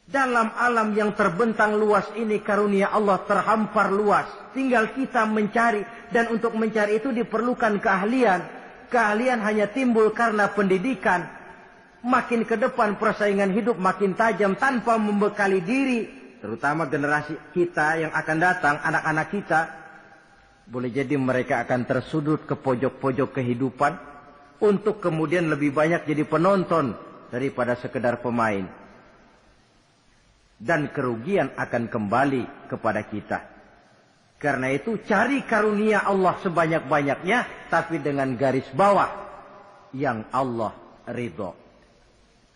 Dalam alam yang terbentang luas ini karunia Allah terhampar luas. Tinggal kita mencari. Dan untuk mencari itu diperlukan keahlian. Keahlian hanya timbul karena pendidikan. makin ke depan persaingan hidup makin tajam tanpa membekali diri, terutama generasi kita yang akan datang, anak-anak kita, boleh jadi mereka akan tersudut ke pojok-pojok kehidupan untuk kemudian lebih banyak jadi penonton daripada sekedar pemain. Dan kerugian akan kembali kepada kita. Karena itu cari karunia Allah sebanyak-banyaknya, tapi dengan garis bawah yang Allah ridho.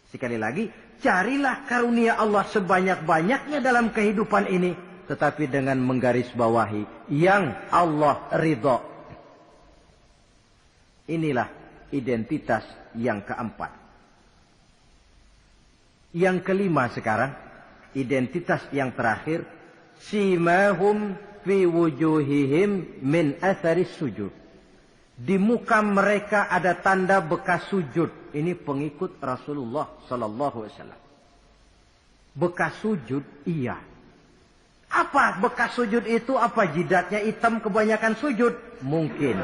Sekali lagi, carilah karunia Allah sebanyak-banyaknya dalam kehidupan ini, tetapi dengan menggarisbawahi yang Allah ridho. Inilah identitas yang keempat. Yang kelima sekarang, identitas yang terakhir, simahum fi wujuhihim min atharis sujud. Di muka mereka ada tanda bekas sujud. Ini pengikut Rasulullah sallallahu alaihi wasallam. Bekas sujud, iya. Apa bekas sujud itu? Apa jidatnya hitam kebanyakan sujud? Mungkin.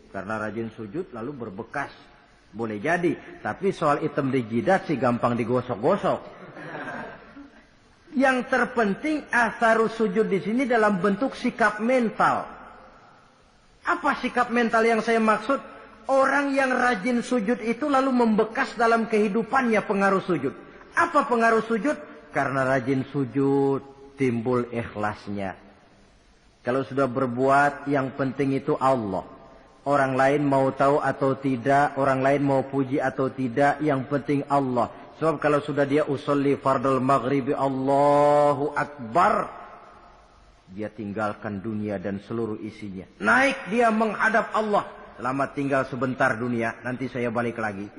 Karena rajin sujud lalu berbekas. Boleh jadi. Tapi soal hitam di jidat sih gampang digosok-gosok. Yang terpenting atharus sujud di sini dalam bentuk sikap mental. Apa sikap mental yang saya maksud? Orang yang rajin sujud itu lalu membekas dalam kehidupannya pengaruh sujud. Apa pengaruh sujud? Karena rajin sujud timbul ikhlasnya. Kalau sudah berbuat yang penting itu Allah. Orang lain mau tahu atau tidak, orang lain mau puji atau tidak, yang penting Allah. Sebab kalau sudah dia usolli fardal maghribi Allahu Akbar, dia tinggalkan dunia dan seluruh isinya. Naik dia menghadap Allah. Selamat tinggal sebentar dunia, nanti saya balik lagi.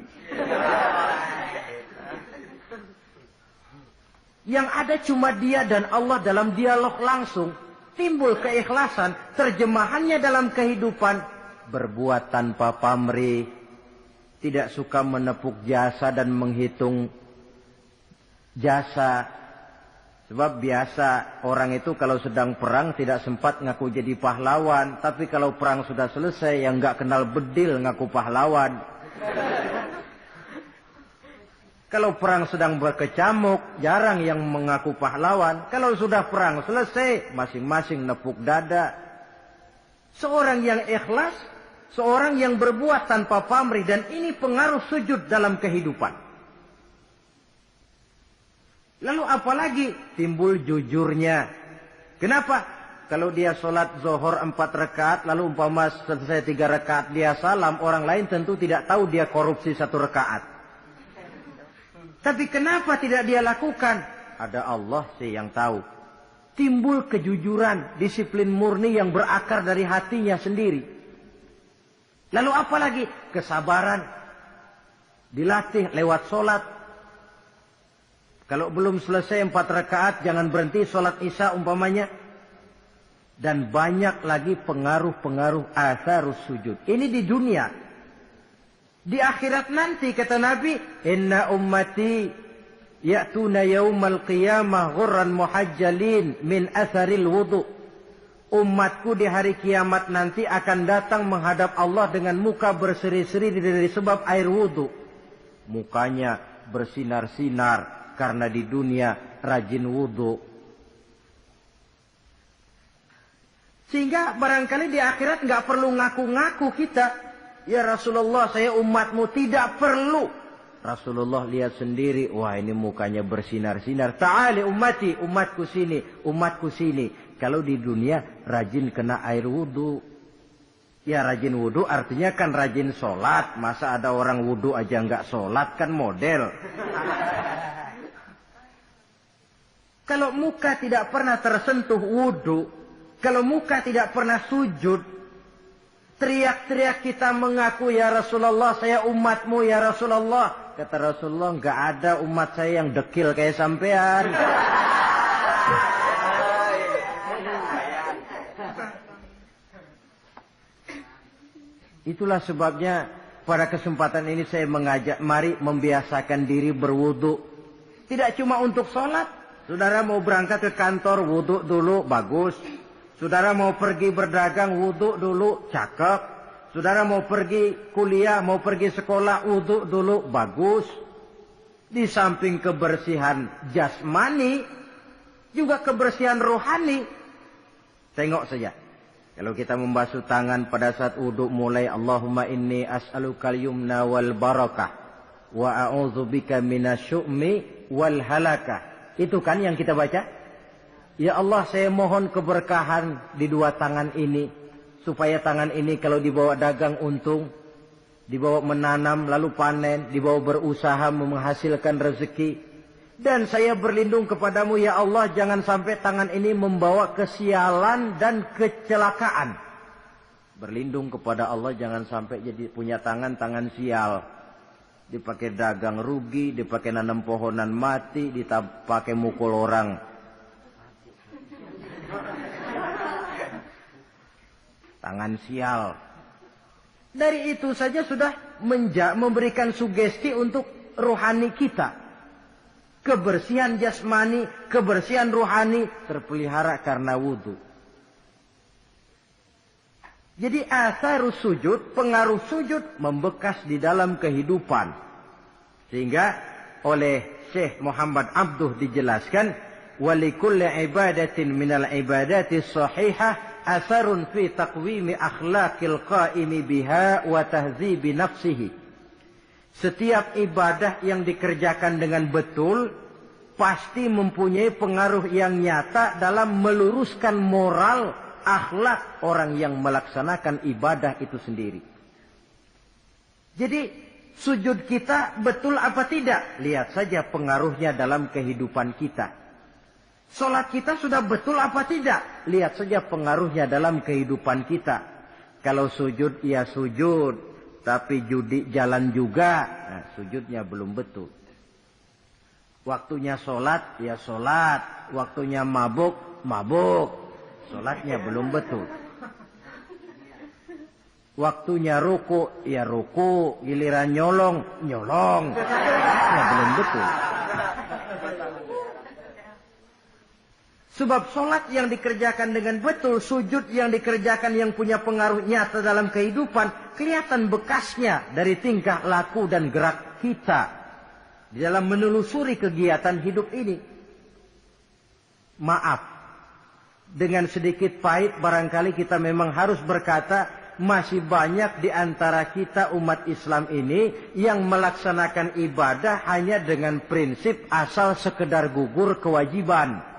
Yang ada cuma dia dan Allah dalam dialog langsung. Timbul keikhlasan, terjemahannya dalam kehidupan. Berbuat tanpa pamrih. Tidak suka menepuk jasa dan menghitung jasa. Sebab biasa orang itu kalau sedang perang tidak sempat ngaku jadi pahlawan. Tapi kalau perang sudah selesai yang nggak kenal bedil ngaku pahlawan. Kalau perang sedang berkecamuk jarang yang mengaku pahlawan. Kalau sudah perang selesai masing-masing nepuk dada. Seorang yang ikhlas, seorang yang berbuat tanpa pamrih, dan ini pengaruh sujud dalam kehidupan. Lalu apalagi timbul jujurnya. Kenapa? Kalau dia sholat zuhur 4 rakaat, lalu umpama selesai 3 rakaat dia salam, orang lain tentu tidak tahu dia korupsi 1 rakaat. Tapi kenapa tidak dia lakukan? Ada Allah sih yang tahu. Timbul kejujuran, disiplin murni yang berakar dari hatinya sendiri. Lalu apa lagi? Kesabaran. Dilatih lewat sholat. Kalau belum selesai 4 rakaat, jangan berhenti sholat isya umpamanya. Dan banyak lagi pengaruh-pengaruh atharus sujud. Ini di dunia. Di akhirat nanti kata Nabi, inna ummati ya'tuna yaumal qiyamah ghurran muhajjalin min atharil wudu. Umatku di hari kiamat nanti akan datang menghadap Allah dengan muka berseri-seri dari sebab air wudu. Mukanya bersinar-sinar karena di dunia rajin wudu. Sehingga barangkali di akhirat nggak perlu ngaku-ngaku kita. Ya Rasulullah, saya umatmu, tidak perlu. Rasulullah lihat sendiri, wah ini mukanya bersinar-sinar. Ta'ali ummati, umatku sini, umatku sini. Kalau di dunia rajin kena air wudu. Ya rajin wudu artinya kan rajin sholat. Masa ada orang wudu aja nggak sholat, kan model. Kalau muka tidak pernah tersentuh wudu, kalau muka tidak pernah sujud, teriak-teriak kita mengaku ya Rasulullah, saya umatmu ya Rasulullah. Kata Rasulullah, nggak ada umat saya yang dekil kayak sampean. Itulah sebabnya pada kesempatan ini saya mengajak, mari membiasakan diri berwudu. Tidak cuma untuk sholat. Saudara mau berangkat ke kantor, wudu dulu, bagus. Saudara mau pergi berdagang, wudu dulu, cakep. Saudara mau pergi kuliah, mau pergi sekolah, wudu dulu, bagus. Di samping kebersihan jasmani, juga kebersihan rohani. Tengok saja. Kalau kita membasuh tangan pada saat wudu mulai, Allahumma inni as'alukal yumna wal barakah wa a'udzubika minasyu'mi wal halakah. Itu kan yang kita baca. Ya Allah, saya mohon keberkahan di dua tangan ini. Supaya tangan ini kalau dibawa dagang untung, dibawa menanam lalu panen, dibawa berusaha menghasilkan rezeki. Dan saya berlindung kepadamu ya Allah, jangan sampai tangan ini membawa kesialan dan kecelakaan. Berlindung kepada Allah jangan sampai jadi punya tangan sial. Dipakai dagang rugi, dipakai nanam pohonan mati, dipakai mukul orang. Tangan sial. Dari itu saja sudah memberikan sugesti untuk rohani kita. Kebersihan jasmani, kebersihan rohani terpelihara karena wudu. Jadi asarus sujud, pengaruh sujud membekas di dalam kehidupan. Sehingga oleh Syekh Muhammad Abduh dijelaskan, walikulli ibadatin minal ibadati sahihah asarun fi taqwimi akhlaqil qaimi biha wa tahzibi nafsihi. Setiap ibadah yang dikerjakan dengan betul pasti mempunyai pengaruh yang nyata dalam meluruskan moral akhlak orang yang melaksanakan ibadah itu sendiri. Jadi sujud kita betul apa tidak? Lihat saja pengaruhnya dalam kehidupan kita. Salat kita sudah betul apa tidak? Lihat saja pengaruhnya dalam kehidupan kita. Kalau sujud ya sujud, tapi judi jalan juga, nah sujudnya belum betul. Waktunya salat ya salat, waktunya mabuk, salatnya belum betul. Waktunya ruku ya ruku, giliran nyolong, ya belum betul. Sebab sholat yang dikerjakan dengan betul, sujud yang dikerjakan yang punya pengaruh nyata dalam kehidupan, kelihatan bekasnya dari tingkah laku dan gerak kita di dalam menelusuri kegiatan hidup ini. Maaf, dengan sedikit pahit barangkali kita memang harus berkata, masih banyak di antara kita umat Islam ini yang melaksanakan ibadah hanya dengan prinsip asal sekedar gugur kewajiban.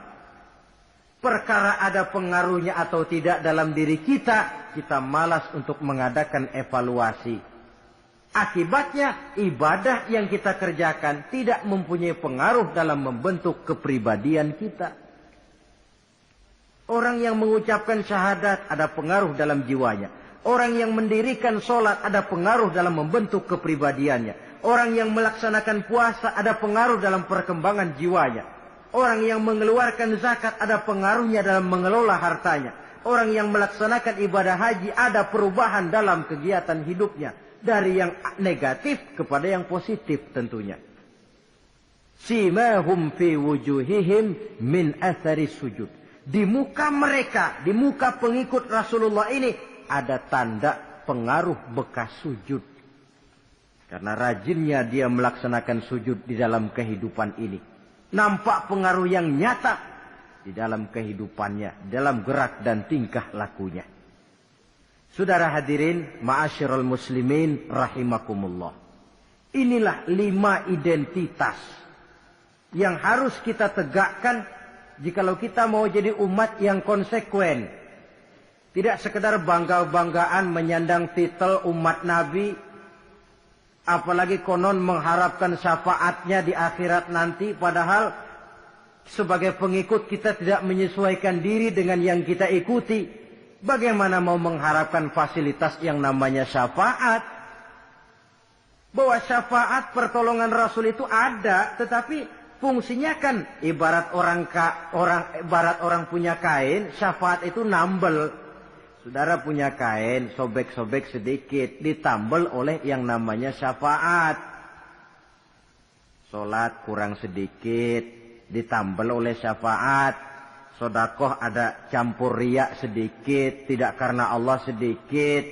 Perkara ada pengaruhnya atau tidak dalam diri kita, kita malas untuk mengadakan evaluasi. Akibatnya, ibadah yang kita kerjakan tidak mempunyai pengaruh dalam membentuk kepribadian kita. Orang yang mengucapkan syahadat ada pengaruh dalam jiwanya. Orang yang mendirikan sholat ada pengaruh dalam membentuk kepribadiannya. Orang yang melaksanakan puasa ada pengaruh dalam perkembangan jiwanya. Orang yang mengeluarkan zakat ada pengaruhnya dalam mengelola hartanya. Orang yang melaksanakan ibadah haji ada perubahan dalam kegiatan hidupnya. Dari yang negatif kepada yang positif tentunya. Simahum fi wujuhihim min athari sujud. Di muka mereka, di muka pengikut Rasulullah ini ada tanda pengaruh bekas sujud. Karena rajinnya dia melaksanakan sujud di dalam kehidupan ini. Nampak pengaruh yang nyata di dalam kehidupannya, dalam gerak dan tingkah lakunya. Saudara hadirin, ma'asyiral muslimin rahimakumullah. Inilah 5 identitas yang harus kita tegakkan jikalau kita mau jadi umat yang konsekuen. Tidak sekedar bangga-banggaan menyandang titel umat Nabi, apalagi konon mengharapkan syafaatnya di akhirat nanti, padahal sebagai pengikut kita tidak menyesuaikan diri dengan yang kita ikuti. Bagaimana mau mengharapkan fasilitas yang namanya syafaat? Bahwa syafaat pertolongan Rasul itu ada, tetapi fungsinya kan ibarat orang punya kain, syafaat itu nambel. Saudara punya kain, sobek-sobek sedikit, ditambal oleh yang namanya syafaat. Sholat kurang sedikit, ditambal oleh syafaat. Sodakoh ada campur riak sedikit, tidak karena Allah sedikit.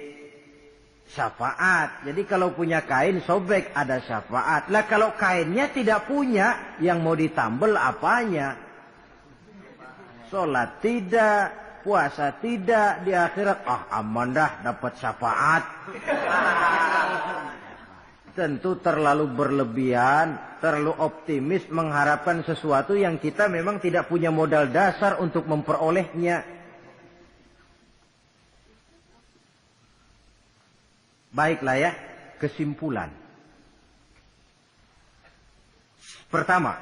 syafaat. Jadi kalau punya kain sobek ada syafaat. Lah kalau kainnya tidak punya, yang mau ditambel apanya? Sholat tidak, puasa tidak, di akhirat aman dah dapat syafaat. Tentu terlalu berlebihan, terlalu optimis mengharapkan sesuatu yang kita memang tidak punya modal dasar untuk memperolehnya. Baiklah ya, kesimpulan. Pertama,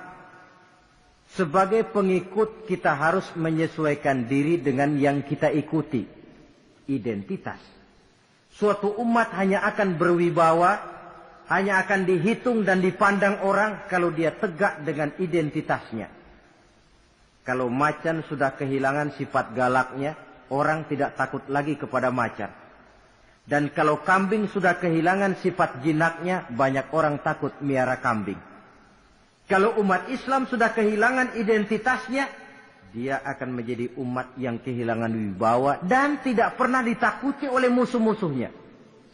sebagai pengikut kita harus menyesuaikan diri dengan yang kita ikuti. Identitas. Suatu umat hanya akan berwibawa, hanya akan dihitung dan dipandang orang kalau dia tegak dengan identitasnya. Kalau macan sudah kehilangan sifat galaknya, orang tidak takut lagi kepada macan. Dan kalau kambing sudah kehilangan sifat jinaknya, banyak orang takut miara kambing. Kalau umat Islam sudah kehilangan identitasnya, dia akan menjadi umat yang kehilangan wibawa dan tidak pernah ditakuti oleh musuh-musuhnya.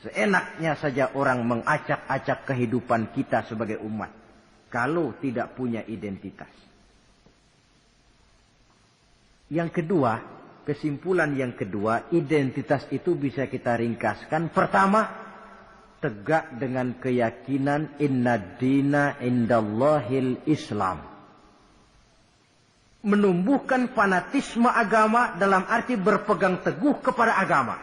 Seenaknya saja orang mengacak-acak kehidupan kita sebagai umat, kalau tidak punya identitas. Yang kedua, kesimpulan yang kedua, identitas itu bisa kita ringkaskan. Pertama, tegak dengan keyakinan inna dina indallahil Islam. Menumbuhkan fanatisme agama dalam arti berpegang teguh kepada agama.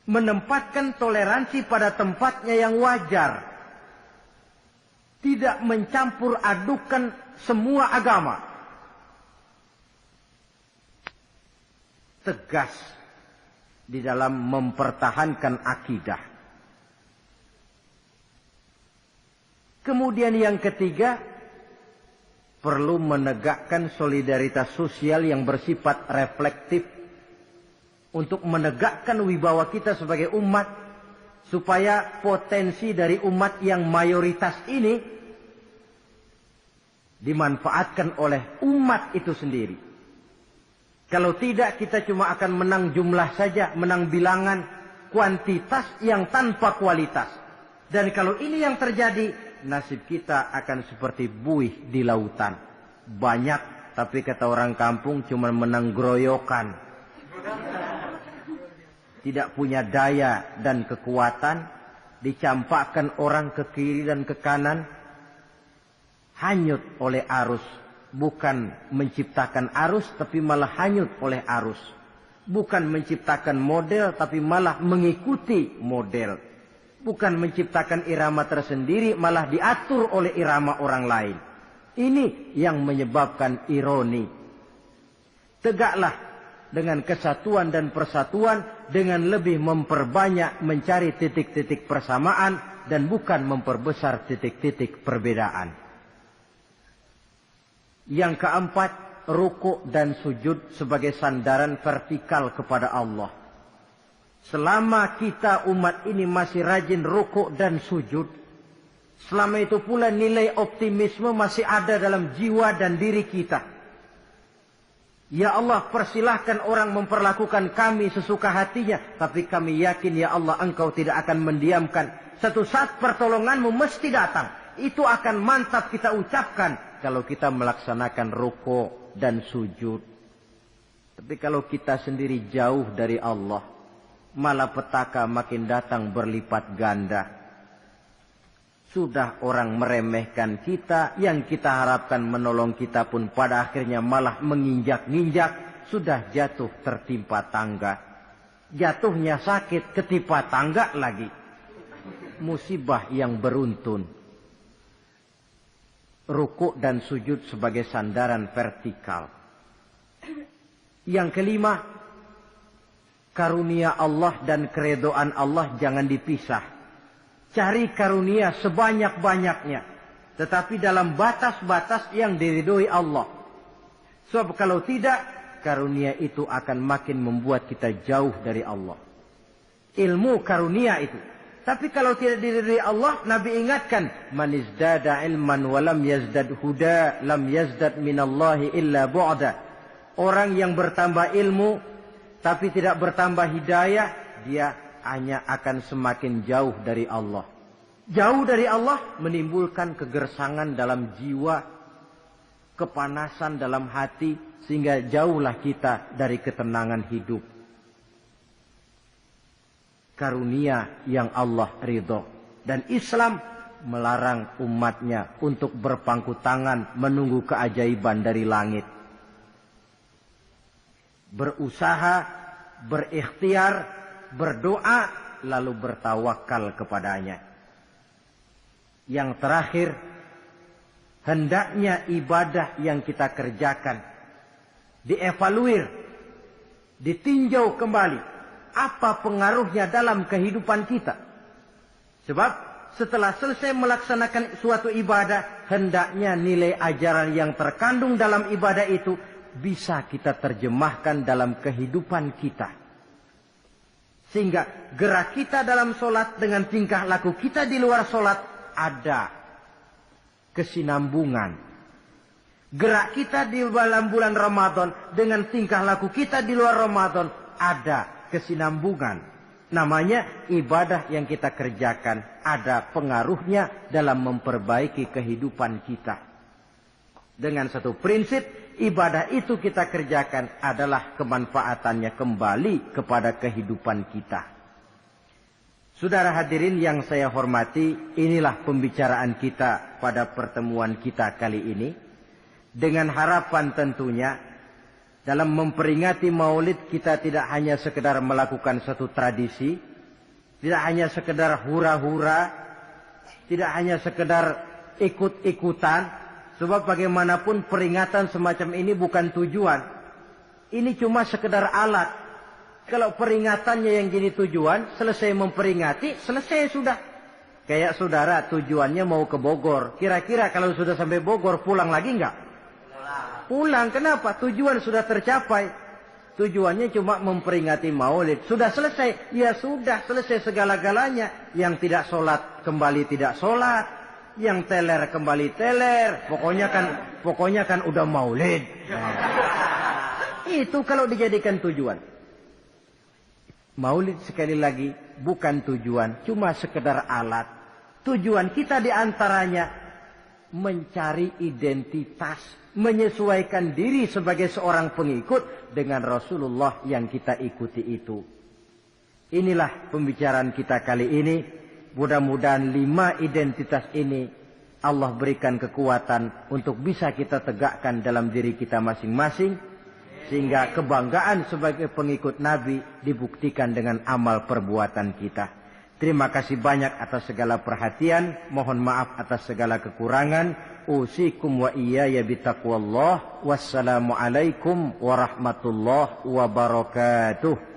Menempatkan toleransi pada tempatnya yang wajar. Tidak mencampur adukan semua agama. Tegas di dalam mempertahankan akidah. Kemudian yang ketiga, perlu menegakkan solidaritas sosial yang bersifat reflektif untuk menegakkan wibawa kita sebagai umat, supaya potensi dari umat yang mayoritas ini dimanfaatkan oleh umat itu sendiri. Kalau tidak, kita cuma akan menang jumlah saja, menang bilangan, kuantitas yang tanpa kualitas. Dan kalau ini yang terjadi, nasib kita akan seperti buih di lautan. Banyak, tapi kata orang kampung cuma menang groyokan. Tidak punya daya dan kekuatan, dicampakkan orang ke kiri dan ke kanan, hanyut oleh arus. Bukan menciptakan arus, tapi malah hanyut oleh arus. Bukan menciptakan model, tapi malah mengikuti model. Bukan menciptakan irama tersendiri, malah diatur oleh irama orang lain. Ini yang menyebabkan ironi. Tegaklah dengan kesatuan dan persatuan, dengan lebih memperbanyak mencari titik-titik persamaan, dan bukan memperbesar titik-titik perbedaan. Yang keempat, rukuk dan sujud sebagai sandaran vertikal kepada Allah. Selama kita umat ini masih rajin rukuk dan sujud, selama itu pula nilai optimisme masih ada dalam jiwa dan diri kita. Ya Allah, persilahkan orang memperlakukan kami sesuka hatinya, tapi kami yakin ya Allah, Engkau tidak akan mendiamkan. Satu saat pertolonganmu mesti datang. Itu akan mantap kita ucapkan kalau kita melaksanakan rukuk dan sujud. Tapi kalau kita sendiri jauh dari Allah, malapetaka makin datang berlipat ganda. Sudah orang meremehkan kita, yang kita harapkan menolong kita pun pada akhirnya malah menginjak-injak, sudah jatuh tertimpa tangga. Jatuhnya sakit, ketimpa tangga lagi. Musibah yang beruntun. Rukuk dan sujud sebagai sandaran vertikal. Yang kelima, karunia Allah dan keredoan Allah jangan dipisah. Cari karunia sebanyak-banyaknya, tetapi dalam batas-batas yang diridhoi Allah. Sebab kalau tidak, karunia itu akan makin membuat kita jauh dari Allah. Ilmu karunia itu. Tapi kalau tidak diridhoi Allah, Nabi ingatkan, man izdada ilman wa lam yazdad huda, lam yazdad minallahi illa bu'da. Orang yang bertambah ilmu tapi tidak bertambah hidayah, dia hanya akan semakin jauh dari Allah. Jauh dari Allah menimbulkan kegersangan dalam jiwa, kepanasan dalam hati, sehingga jauhlah kita dari ketenangan hidup. Karunia yang Allah ridho. Dan Islam melarang umatnya untuk berpangku tangan menunggu keajaiban dari langit. Berusaha, berikhtiar, berdoa, lalu bertawakal kepadanya. Yang terakhir, hendaknya ibadah yang kita kerjakan dievaluir, ditinjau kembali, apa pengaruhnya dalam kehidupan kita. Sebab setelah selesai melaksanakan suatu ibadah, hendaknya nilai ajaran yang terkandung dalam ibadah itu bisa kita terjemahkan dalam kehidupan kita. Sehingga gerak kita dalam sholat dengan tingkah laku kita di luar sholat ada kesinambungan. Gerak kita di dalam bulan Ramadan dengan tingkah laku kita di luar Ramadan ada kesinambungan. Namanya ibadah yang kita kerjakan ada pengaruhnya dalam memperbaiki kehidupan kita. Dengan satu prinsip, ibadah itu kita kerjakan adalah kemanfaatannya kembali kepada kehidupan kita. Saudara hadirin yang saya hormati, inilah pembicaraan kita pada pertemuan kita kali ini. Dengan harapan tentunya dalam memperingati Maulid kita tidak hanya sekedar melakukan satu tradisi, tidak hanya sekedar hura-hura, tidak hanya sekedar ikut-ikutan, sebab bagaimanapun peringatan semacam ini bukan tujuan. Ini cuma sekedar alat. Kalau peringatannya yang jadi tujuan, selesai memperingati, selesai sudah. Kayak saudara tujuannya mau ke Bogor. Kira-kira kalau sudah sampai Bogor pulang lagi enggak? Pulang. Kenapa? Tujuan sudah tercapai. Tujuannya cuma memperingati Maulid. Sudah selesai. Ya sudah selesai segala-galanya. Yang tidak sholat kembali tidak sholat. Yang teler kembali teler. Pokoknya kan udah Maulid. Nah. Itu kalau dijadikan tujuan. Maulid sekali lagi bukan tujuan, cuma sekedar alat. Tujuan kita diantaranya mencari identitas, menyesuaikan diri sebagai seorang pengikut dengan Rasulullah yang kita ikuti itu. Inilah pembicaraan kita kali ini. Mudah-mudahan 5 identitas ini Allah berikan kekuatan untuk bisa kita tegakkan dalam diri kita masing-masing. Sehingga kebanggaan sebagai pengikut Nabi dibuktikan dengan amal perbuatan kita. Terima kasih banyak atas segala perhatian. Mohon maaf atas segala kekurangan. Usikum wa iyaya bitaqwallah. Wassalamualaikum warahmatullahi wabarakatuh.